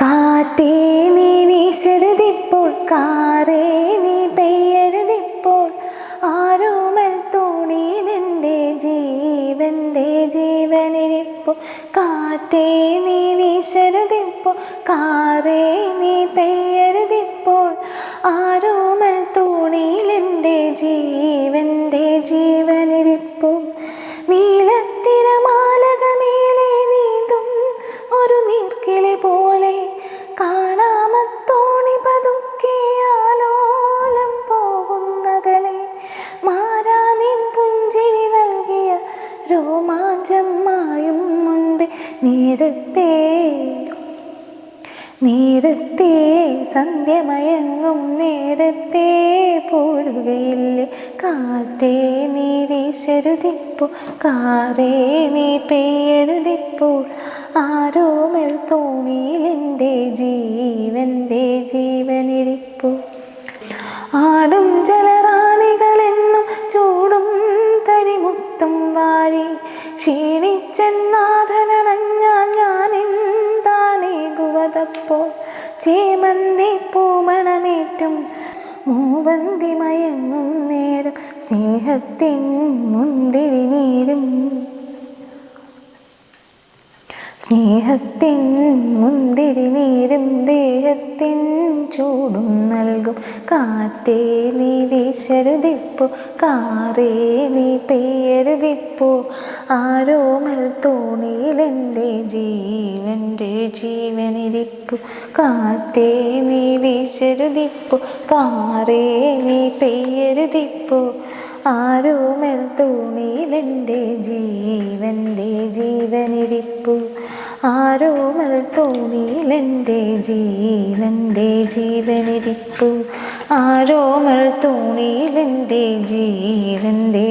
കാറ്റേ നീ വീശരുതിപ്പോൾ, കാറേ നീ പെയ്യരുതിപ്പോൾ, ആരോമൽ തോണിയിലെൻ്റെ ജീവൻ്റെ ജീവനിരിപ്പു. കാറ്റേ നീ വീശരുതിപ്പോൾ, കാറേ നീ പെയ്യരുതിപ്പോൾ, ആരോമൽ തോണിയിലെൻ്റെ ജീവൻ്റെ ജീവനിരിപ്പു. നീലത്തിരമാലകൾ മേലെ നീന്തും ഒരു നീർക്കിളി പോലെ, കാണാമത്തോണി പതുക്കിയാലോലം പോകുന്നകലെ, മാറാ നിൻ പുഞ്ചിരി നൽകിയ രോമാഞ്ചം മായും മുൻപേ, നേരത്തെ സന്ധ്യമയങ്ങും നേരത്തെ പോരുകയില്ലേ. കാറ്റേ നീ വീശരുതിപ്പോൾ, കാറേ നീ പെയ്യരുതിപ്പോൾ, ആരോമൽ തോണിയിലെൻ്റെ ജീവൻ്റെ ജീവനിരിപ്പു. ആടും ജലറാണികളെന്നും ചൂടും തരിമുത്തും വാരി, ക്ഷീണിച്ചെന്നാഥനണഞ്ഞാൽ ഞാനെന്താണേകുവതപ്പോൾ, ചേമന്തി പൂമണമേറ്റും മൂവന്തി മയങ്ങും നേരം, സ്നേഹത്തിൻ മുന്തിരി നീരും സ്നേഹത്തിൻ മുന്തിരി നീരും ദേഹത്തിൻ ചൂടും നൽകും. കാറ്റേ നീ വീശരുതിപ്പോൾ, കാറേ നീ പെയ്യരുതിപ്പോൾ, ആരോമൽ തോണിയിലെൻ്റെ ജീവൻ്റെ ജീവനിരിപ്പു. കാറ്റേ നീ വീശരുതിപ്പോൾ, കാറേ നീ പെയ്യരുതിപ്പോൾ, ആരോമൽ തോണിയിലെൻ്റെ ജീവൻ്റെ ജീവനിരിപ്പു. ആരോമൽ തോണിയിലെൻ്റെ ജീവൻ്റെ ജീവനിരിപ്പു. ആരോമൽ തോണിയിലെൻ്റെ ജീവൻ്റെ